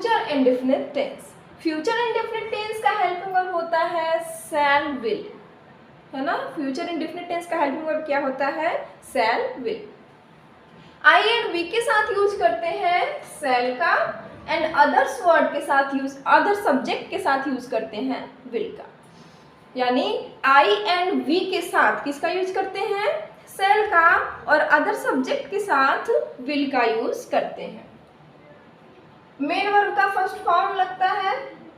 Future indefinite tense. Future indefinite tense का helping verb होता है शैल विल, है ना। फ्यूचर इंडेफिनिट टेंस का हेल्पिंग वर्ब क्या होता है? Shall will. I and we के साथ यूज करते हैं शैल का, एंड अदर्स वर्ड के साथ यूज, अदर सब्जेक्ट के साथ यूज करते हैं विल का। यानी आई एंड वी के साथ किसका यूज करते हैं? शैल का, और अदर सब्जेक्ट के साथ विल का यूज करते हैं। मेन वर्ब का फर्स्ट फॉर्म लगता है,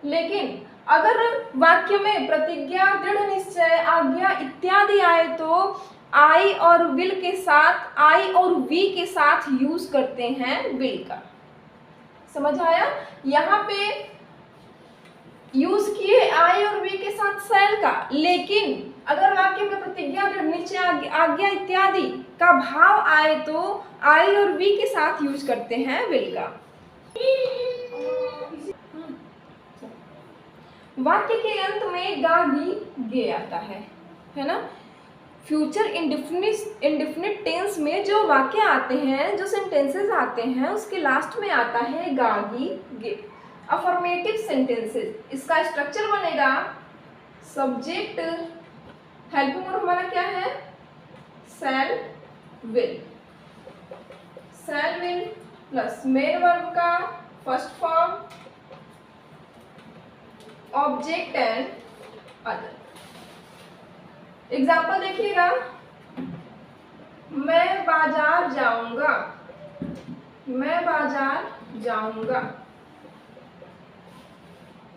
लेकिन अगर वाक्य में प्रतिज्ञा, दृढ़ निश्चय, आज्ञा इत्यादि आए तो आई और विल के साथ, आई और वी के साथ यूज करते हैं विल का। समझ आया? यहाँ पे यूज किए आई और वी के साथ शैल का, लेकिन अगर वाक्य में प्रतिज्ञा, दृढ़ निश्चय, आज्ञा इत्यादि का भाव आए तो आई और वी के साथ यूज करते हैं विल का। वाक्य के अंत में गा गी गे आता है ना। फ्यूचर इंडेफिनिट टेंस में जो वाक्य आते हैं, जो सेंटेंसेस आते हैं, उसके लास्ट में आता है गा गी गे। अफर्मेटिव सेंटेंसेस, इसका स्ट्रक्चर बनेगा सब्जेक्ट, हेल्पिंग वर्ब हमारा क्या है? Shall will. Shall will plus main verb का first form, object and other. Example देखिएगा, मैं बाजार जाऊंगा, मैं बाजार जाऊंगा,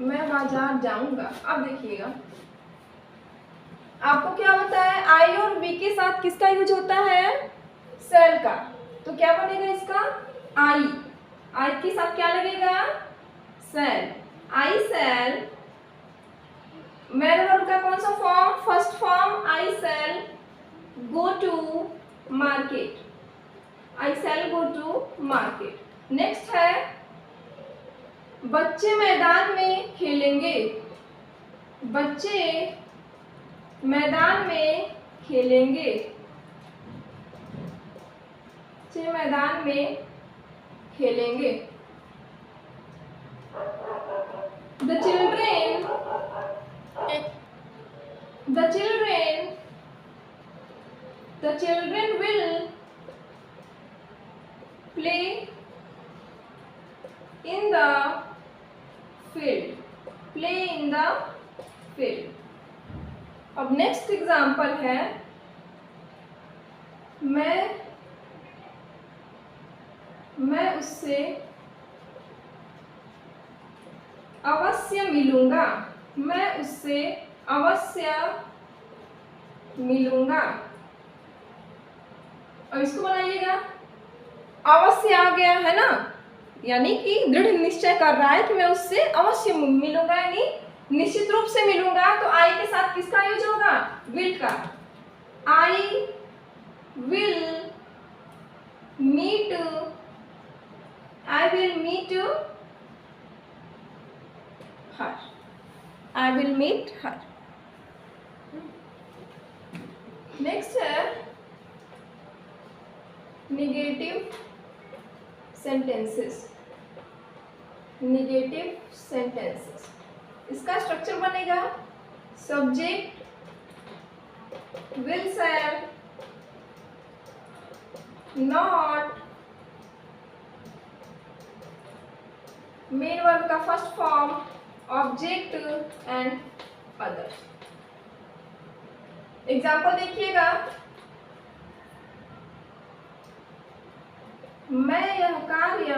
मैं बाजार जाऊंगा। अब देखिएगा, आपको क्या होता है? आई और वी के साथ किसका यूज होता है? शैल का। तो क्या बनेगा इसका? आई। आई के साथ क्या लगेगा? शैल। आई शैल। मेन वर्ब का कौन सा form? First form, I shall go to market, I shall go to market. Next है बच्चे मैदान में खेलेंगे, बच्चे मैदान में खेलेंगे, बच्चे मैदान में खेलेंगे। The children will play in the field, play in the field। अब नेक्स्ट एग्जाम्पल है, मैं उससे अवश्य मिलूंगा, मैं उससे अवश्य मिलूंगा। और इसको बनाइएगा, अवश्य आ गया है ना, यानी कि दृढ़ निश्चय कर रहा है कि मैं उससे अवश्य मिलूंगा, यानी निश्चित रूप से मिलूंगा। तो आई के साथ किसका यूज होगा? विल का। I will meet, I will meet her, I will meet her. Next है नेगेटिव सेंटेंसेस, नेगेटिव सेंटेंसेस। इसका स्ट्रक्चर बनेगा subject, will shall, not, main verb का first form, object and other. Example देखिएगा, मैं यह कार्य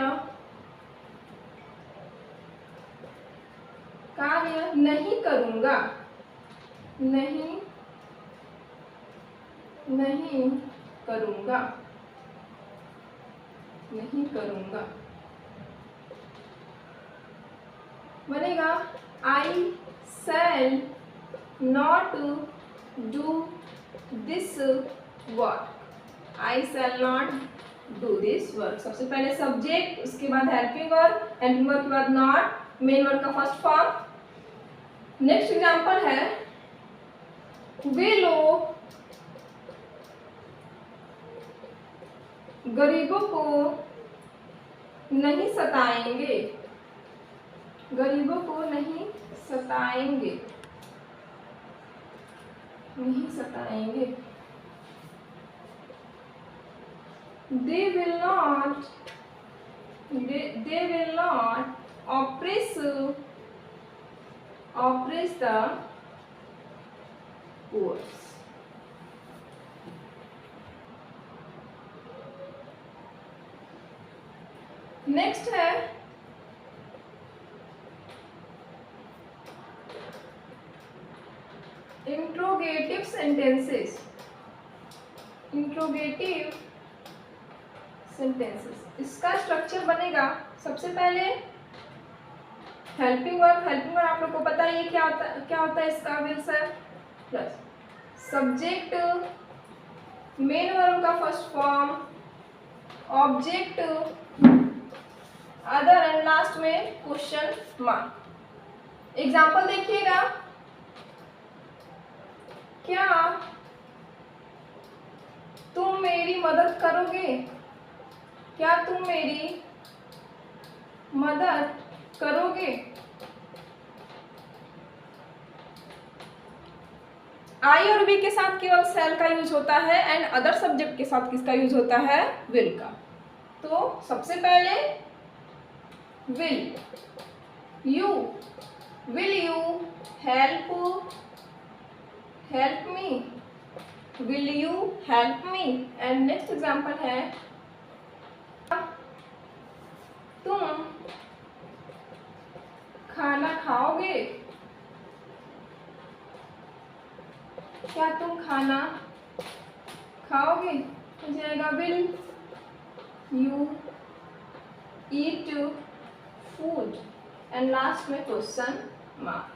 नहीं करूंगा, नहीं करूंगा, नहीं करूंगा। बनेगा I shall not do this work, I shall not do this work. सबसे पहले सब्जेक्ट, उसके बाद हेल्पिंग वर्ब, हेल्पिंग वर्ब के बाद नॉट, मेन वर्ब का फर्स्ट फॉर्म। नेक्स्ट एग्जांपल है, वे लोग गरीबों को नहीं सताएंगे, गरीबों को नहीं सताएंगे, नहीं सताएंगे। They will not oppress the poor. Next है इंट्रोगेटिव सेंटेंसेस। इंट्रोगेटिव सेंटेंसेस, इसका स्ट्रक्चर बनेगा सबसे पहले हेल्पिंग वर्ब। हेल्पिंग वर्ब आप लोग को पता है ये क्या होता है इसका, will shall plus subject, main verb का first form, object, other and last में क्वेश्चन मार्क। एग्जाम्पल देखिएगा, क्या तुम मेरी मदद करोगे, क्या तुम मेरी मदद करोगे। आई और वी के साथ केवल सेल का यूज होता है एंड अदर सब्जेक्ट के साथ किसका यूज होता है, विल का। तो सबसे पहले will you help me, will you help me. And next example है, तुम खाना खाओगे, क्या तुम खाना खाओगे, हो जाएगा will you eat food and last में question mark.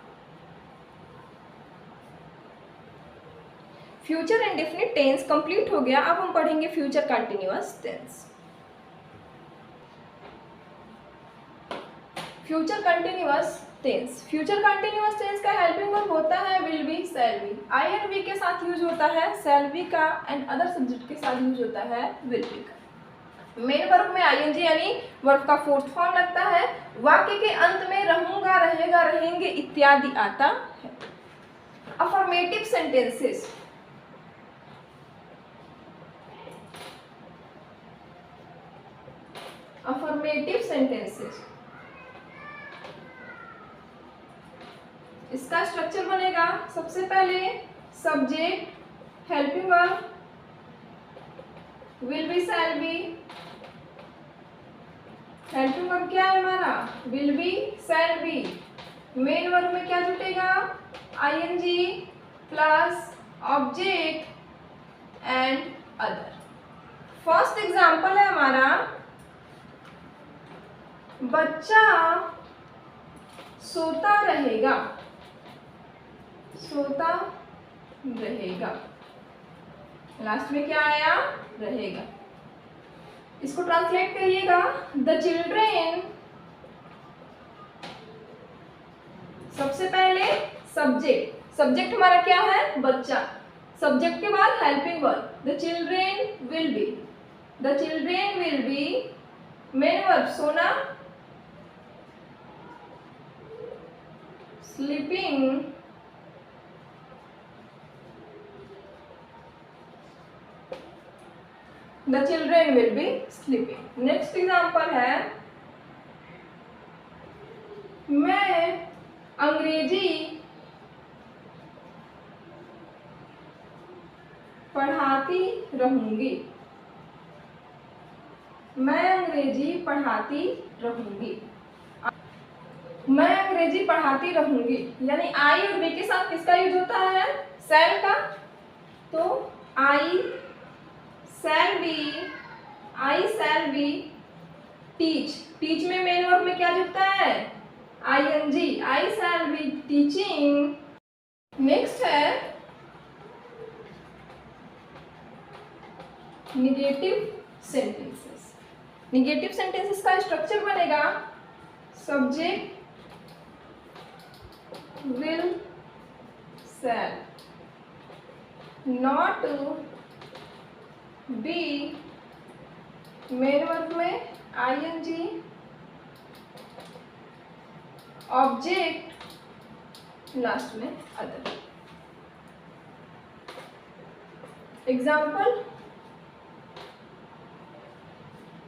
Future indefinite tense complete हो गया। अब हम पढ़ेंगे future continuous tense. Future continuous tense, future continuous tense का हेल्पिंग वर्ब होता है will be, shall be. I and we के साथ यूज होता है शैल बी का एंड अदर सब्जेक्ट के साथ यूज होता है विल बी का। मेन वर्ब में आईएनजी यानी वर्ब का फोर्थ फॉर्म लगता है। वाक्य के अंत में रहूंगा, रहेगा, रहेंगे इत्यादि आता है। अफर्मेटिव सेंटेंसेस, अफर्मेटिव सेंटेंसेस, इसका स्ट्रक्चर बनेगा सबसे पहले subject, helping verb, will be, shall be. Helping verb क्या है हमारा, will be, shall be. Main verb में क्या जुटेगा, ING plus object and other. First example है हमारा, बच्चा सोता रहेगा, सोता रहेगा, लास्ट में क्या आया, रहेगा। इसको ट्रांसलेट करिएगा, द चिल्ड्रेन, सबसे पहले सब्जेक्ट, सब्जेक्ट हमारा क्या है, बच्चा। सब्जेक्ट के बाद helping verb, the children will be, the children will be. Main verb सोना, sleeping, the children will be sleeping. Next example है, मैं अंग्रेजी पढ़ाती रहूंगी, मैं अंग्रेजी पढ़ाती रहूंगी, मैं अंग्रेजी पढ़ाती रहूंगी। यानी आई और बी के साथ किसका यूज होता है, शैल का। तो I shall be teach, teach में मेन वर्ब में क्या जुड़ता है, ING, I shall be teaching. Next है निगेटिव सेंटेंसेस। निगेटिव सेंटेंसेस का स्ट्रक्चर बनेगा subject, will, shall, not, be, main verb में आईएनजी, ऑब्जेक्ट लास्ट में अदर। एग्जाम्पल,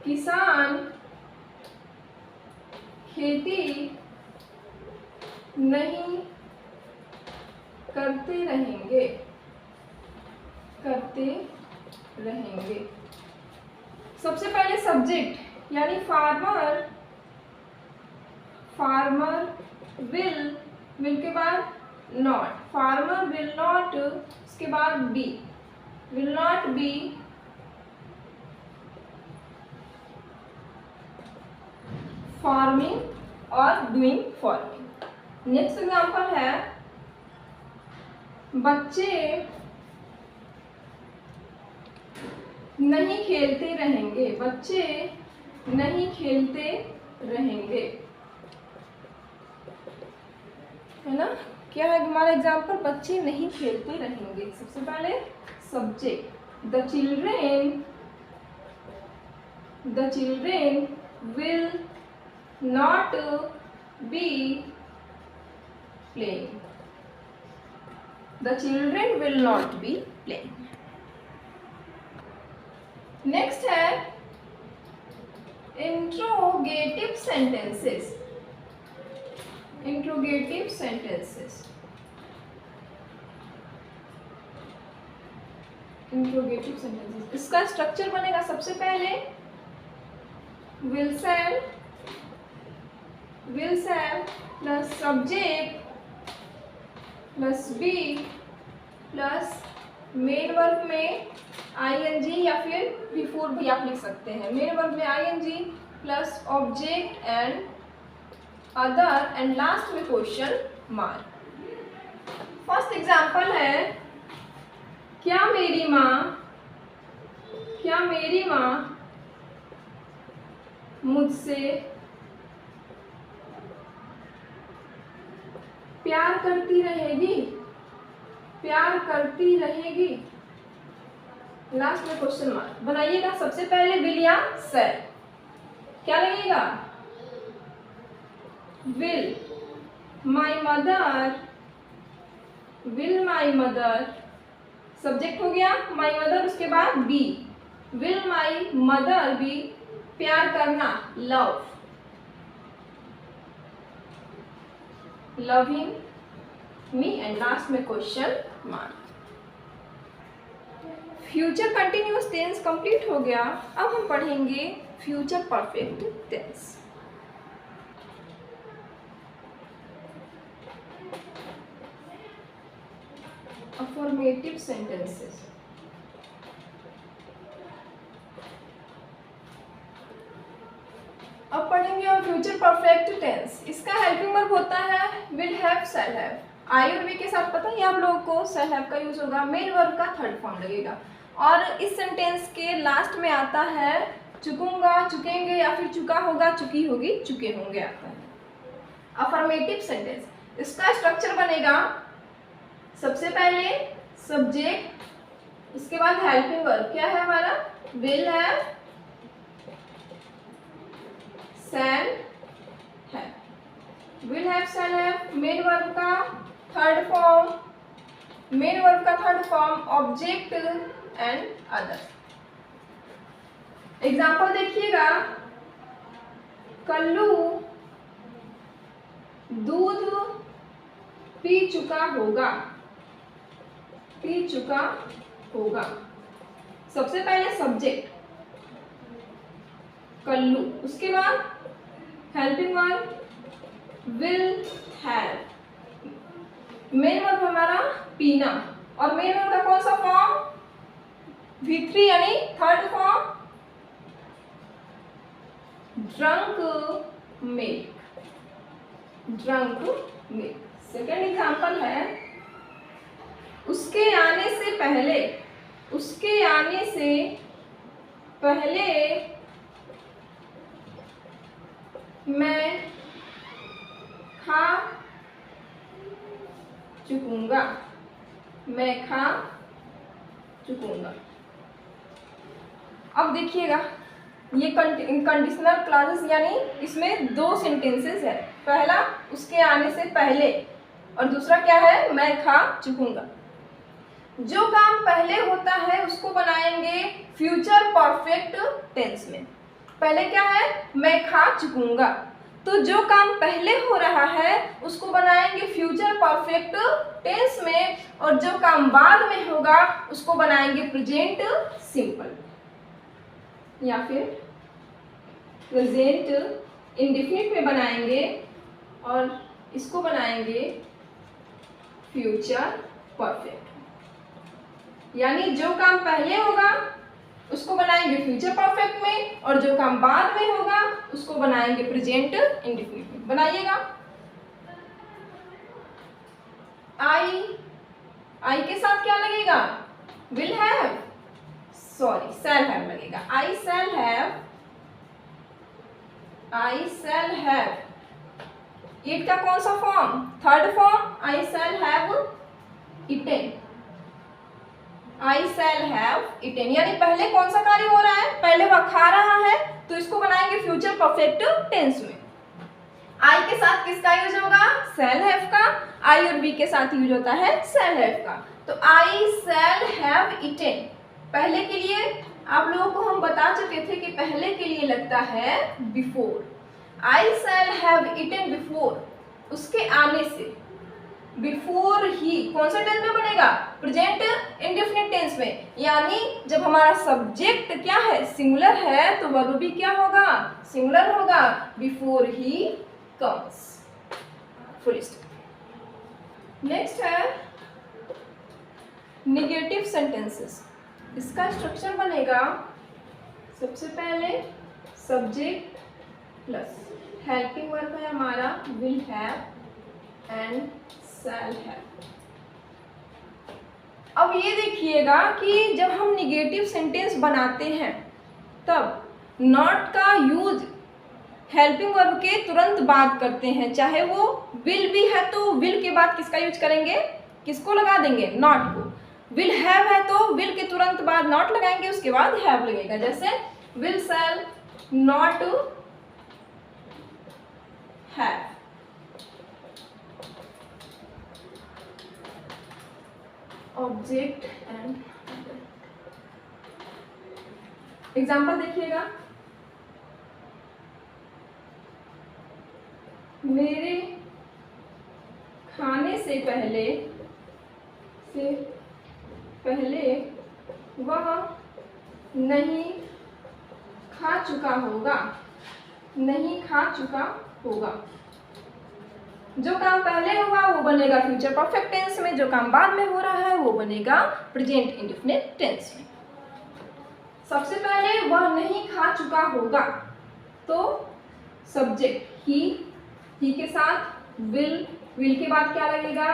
किसान खेती नहीं करते रहेंगे, करते रहेंगे। सबसे पहले सब्जेक्ट यानी फार्मर, फार्मर विल के बाद नॉट, फार्मर विल नॉट, उसके बाद be, will not be farming और डूइंग फार्मिंग। नेक्स्ट एग्जांपल है, बच्चे नहीं खेलते रहेंगे, बच्चे नहीं खेलते रहेंगे, है ना। क्या है हमारा एग्जाम्पल, बच्चे नहीं खेलते रहेंगे। सबसे पहले subject, the children will not be playing, the children will not be playing. Next है interrogative sentences, interrogative sentences, interrogative sentences. इसका स्ट्रक्चर बनेगा, सबसे पहले will shall plus subject plus be plus main verb में आईएनजी या फिर before भी आप लिख सकते हैं। मेन वर्ब में ING plus object and other and last में क्वेश्चन मार्क। फर्स्ट एग्जांपल है, क्या मेरी माँ मुझसे प्यार करती रहेगी, प्यार करती रहेगी, लास्ट में क्वेश्चन मार्क। बनाइएगा, सबसे पहले विल या सेल, क्या लगेगा, विल माई मदर, सब्जेक्ट हो गया माई मदर, उसके बाद be, will my mother be, प्यार करना love, loving me, and last में question mark. Future continuous tense complete हो गया। अब हम पढ़ेंगे future perfect tense. Affirmative sentences, अब पढ़ेंगे हम फ्यूचर परफेक्ट टेंस। इसका हेल्पिंग वर्ब होता है will have, shall have. I और वी के साथ पता है आप लोगों को शैल हैव का यूज होगा, मेन वर्ब का थर्ड फॉर्म लगेगा। और इस सेंटेंस के लास्ट में आता है चुकूंगा, चुकेंगे, या फिर चुका होगा, चुकी होगी, चुके होंगे आता है। अफर्मेटिव सेंटेंस, इसका स्ट्रक्चर बनेगा, सबसे पहले सब्जेक्ट, उसके बाद हेल्पिंग वर्ब, क्या है हमारा, will have, shall have, will have, shall have. Main verb का थर्ड फॉर्म, मेन वर्ब का third form object and other. Example देखिएगा, कल्लू दूध पी चुका होगा, पी चुका होगा। सबसे पहले सब्जेक्ट कल्लू, उसके बाद helping verb will have, main verb हमारा पीना, और मेन वर्ब का कौन सा फॉर्म, V3 यानी third form drunk milk, drunk milk. Second example है, उसके आने से पहले, उसके आने से पहले मैं खा चुकूंगा, मैं खा चुकूंगा। अब देखिएगा ये कंडीशनल क्लॉजेस यानी इसमें दो सेंटेंसेस है, पहला उसके आने से पहले और दूसरा क्या है, मैं खा चुकूंगा। जो काम पहले होता है उसको बनाएंगे फ्यूचर परफेक्ट टेंस में। पहले क्या है, मैं खा चुकूंगा, तो जो काम पहले हो रहा है उसको बनाएंगे फ्यूचर परफेक्ट टेंस में, और जो काम बाद में होगा उसको बनाएंगे प्रेजेंट सिंपल या फिर प्रेजेंट इंडेफिनिट में बनाएंगे, और इसको बनाएंगे फ्यूचर परफेक्ट। यानी जो काम पहले होगा उसको बनाएंगे फ्यूचर परफेक्ट में, और जो काम बाद में होगा उसको बनाएंगे प्रेजेंट इंडेफिनिट में। बनाइएगा। आई के साथ क्या लगेगा, will have, sorry shall have लगेगा। आई शैल हैव। इट का कौन सा form, third form, I shall have eaten. I shall have eaten, यानी पहले कौन सा कार्य हो रहा है, पहले वह खा रहा है, तो इसको बनाएंगे फ्यूचर परफेक्ट टेंस में। आई के साथ किसका यूज होगा, शैल हैव का। आई और बी के साथ यूज होता है शैल हैव का। तो आई शैल हैव इटेन, पहले के लिए आप लोगों को हम बता चुके थे कि पहले के लिए लगता है before. I shall have eaten before, उसके आने से, बिफोर ही कौन सा टेंस में बनेगा, प्रेजेंट इंडेफिनिट टेंस में। यानी जब हमारा सब्जेक्ट क्या है, सिंगुलर है, तो वर्ब भी क्या होगा, सिंगुलर होगा, before he comes, full stop. Next है नेगेटिव सेंटेंसेस। इसका स्ट्रक्चर बनेगा सबसे पहले सब्जेक्ट प्लस हेल्पिंग वर्ब है हमारा will have and shall have. अब ये देखिएगा कि जब हम निगेटिव सेंटेंस बनाते हैं तब नॉट का यूज हेल्पिंग वर्ब के तुरंत बाद करते हैं। चाहे वो विल भी है तो विल के बाद किसका यूज करेंगे, किसको लगा देंगे, नॉट को। विल हैव है तो विल के तुरंत बाद नॉट लगाएंगे, उसके बाद हैव लगेगा। जैसे will shall not have. Object and example देखिएगा, मेरे खाने से पहले वह नहीं खा चुका होगा, नहीं खा चुका होगा। जो काम पहले होगा वो बनेगा फ्यूचर परफेक्ट टेंस में, जो काम बाद में हो रहा है वो बनेगा प्रेजेंट इंडेफिनिट टेंस में। सबसे पहले वह नहीं खा चुका होगा, तो सब्जेक्ट ही के साथ विल के बाद क्या लगेगा,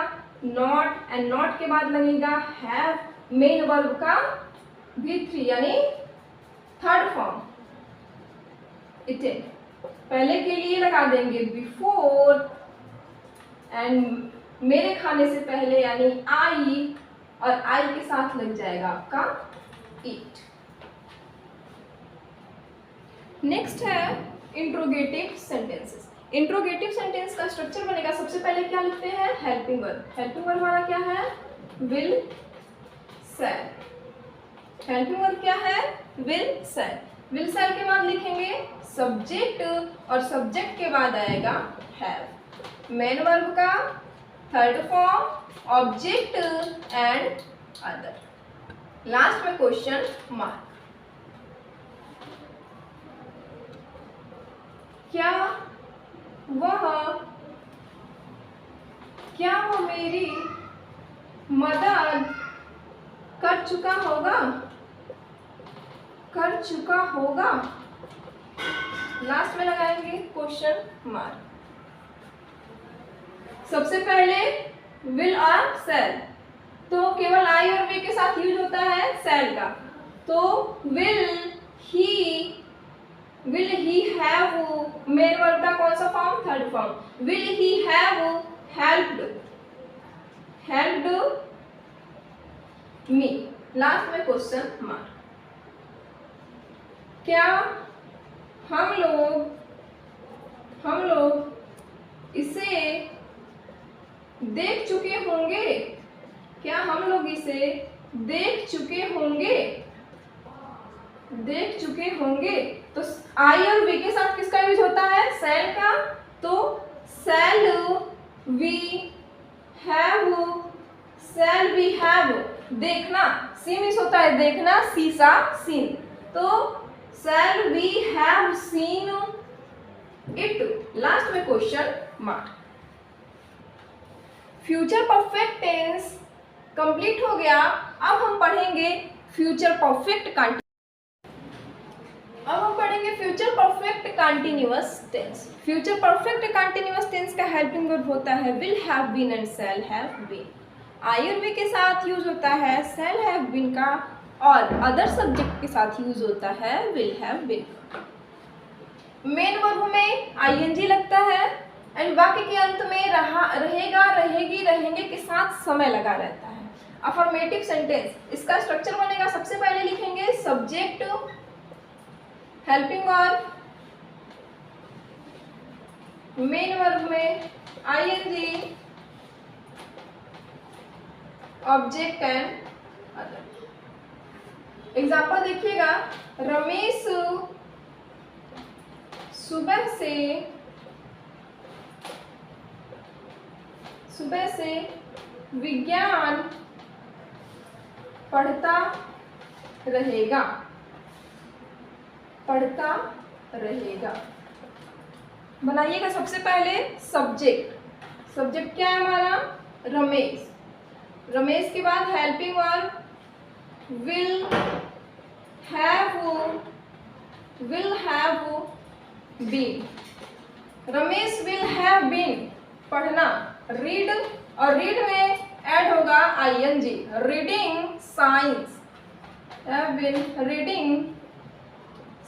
नॉट, एंड नॉट के बाद लगेगा हैव, मेन वर्ब का V3 यानी थर्ड फॉर्म इटेन। पहले के लिए लगा देंगे बिफोर, एंड मेरे खाने से पहले यानी आई, और आई के साथ लग जाएगा आपका ईट। नेक्स्ट है इंट्रोगेटिव सेंटेंसेस। इंट्रोगेटिव सेंटेंस का स्ट्रक्चर बनेगा, सबसे पहले क्या लिखते हैं, हेल्पिंग वर्ब। हेल्पिंग वर्ब हमारा क्या है, विल शैल। हेल्पिंग वर्ब क्या है, विल शैल। विल शैल के बाद लिखेंगे सब्जेक्ट, और सब्जेक्ट के बाद आएगा हैव। मेन वर्ब का third form object and other. Last में क्वेश्चन मार्क। क्या वो मेरी मदद कर चुका होगा। लास्ट में लगाएंगे क्वेश्चन मार्क। सबसे पहले विल और शैल, तो केवल आई और वी के साथ यूज होता है शैल का, तो will he have, main verb का कौन सा form, third form. Will he have helped me. Last में क्वेश्चन मार्क। क्या हम लोग इसे देख चुके होंगे। क्या हम लोग इसे देख चुके होंगे? तो आई और वी के साथ किसका यूज होता है? शैल का। तो शैल वी हैव देखना, सी मिस होता है देखना, सीसा सीन। तो shall we have seen it. Last में question mark. Future perfect tense complete हो गया। अब हम पढ़ेंगे future perfect continuous tense. Future perfect continuous tense का हेल्पिंग वर्ब होता है will have been and shall have been. I और वी के साथ यूज होता है शैल हैव बीन का, और अदर सब्जेक्ट के साथ यूज होता है will have been. Main verb में आईएनजी लगता है एंड वाक्य के अंत में रहेगा, रहेगी, रहेंगे के साथ समय लगा रहता है। अफर्मेटिव सेंटेंस, इसका स्ट्रक्चर बनेगा, सबसे पहले लिखेंगे subject, helping verb, main verb में ING, object and other. Example देखिएगा, रमेश सुबह से विज्ञान पढ़ता रहेगा। बनाइएगा सबसे पहले सब्जेक्ट क्या है हमारा? रमेश के बाद helping verb will have been. Ramesh will have been पढ़ना, रीड, और रीड में ऐड होगा ING, reading science, have been reading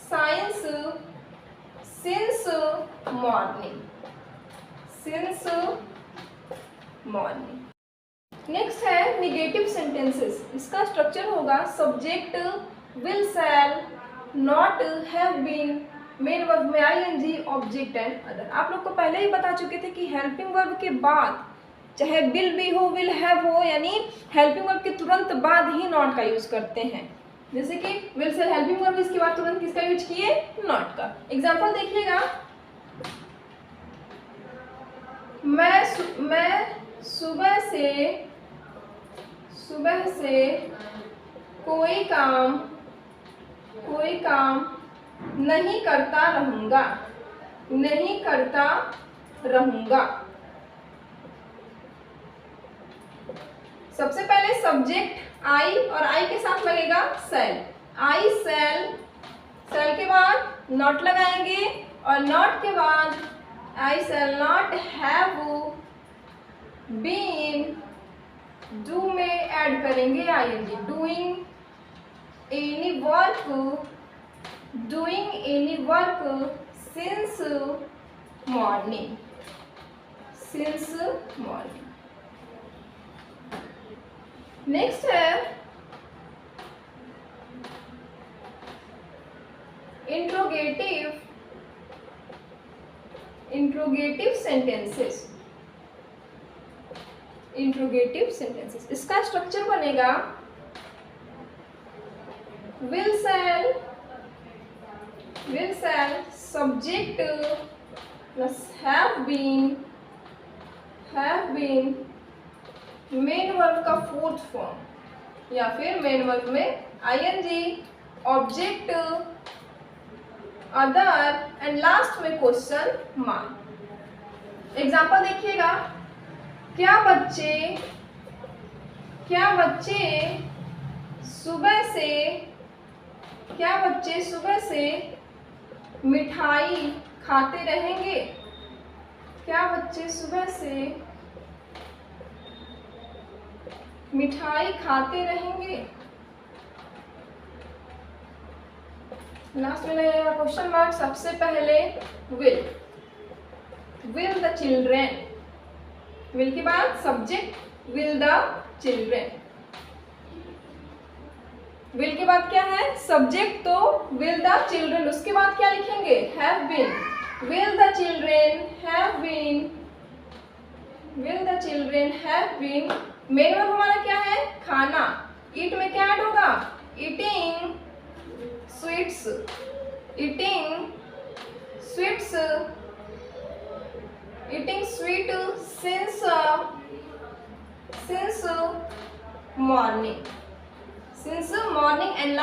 science since morning. Next है निगेटिव सेंटेंसेस। इसका स्ट्रक्चर होगा subject will shall not have been, main verb में ING, object and other. आप लोग को पहले ही बता चुके थे कि हेल्पिंग वर्ब के बाद चाहे विल बी हो, विल हैव हो, यानी हेल्पिंग वर्ब के तुरंत बाद ही नॉट का यूज करते हैं। जैसे कि विल से हेल्पिंग वर्ब, इसके बाद तुरंत किसका यूज किए? नॉट का। एग्जांपल देखिएगा, मैं सुबह से कोई काम नहीं करता रहूंगा। सबसे पहले सब्जेक्ट आई, और आई के साथ लगेगा शैल। आई शैल के बाद नॉट लगाएंगे, और नॉट के बाद I shall not have been, do में ऐड करेंगे ING, doing any work since morning. Next है इंट्रोगेटिव सेंटेंसेस। इसका स्ट्रक्चर बनेगा will shall subject plus have been, main verb का फोर्थ फॉर्म, या फिर मेन वर्ब में ING, object, other and last में क्वेश्चन मार्क। एग्जांपल देखिएगा, क्या बच्चे सुबह से मिठाई खाते रहेंगे? क्या बच्चे सुबह से मिठाई खाते रहेंगे? लास्ट में लगेगा क्वेश्चन मार्क। सबसे पहले विल द चिल्ड्रेन, विल के बाद subject will the children. Will के बाद क्या है, सब्जेक्ट तो विल द चिल्ड्रेन, उसके बाद क्या लिखेंगे, have been, will the children have been, will the children have been. Main verb हमारा क्या है, खाना, ईट में क्या ऐड होगा, eating sweets, eating sweets, eating sweet since morning, since morning. And last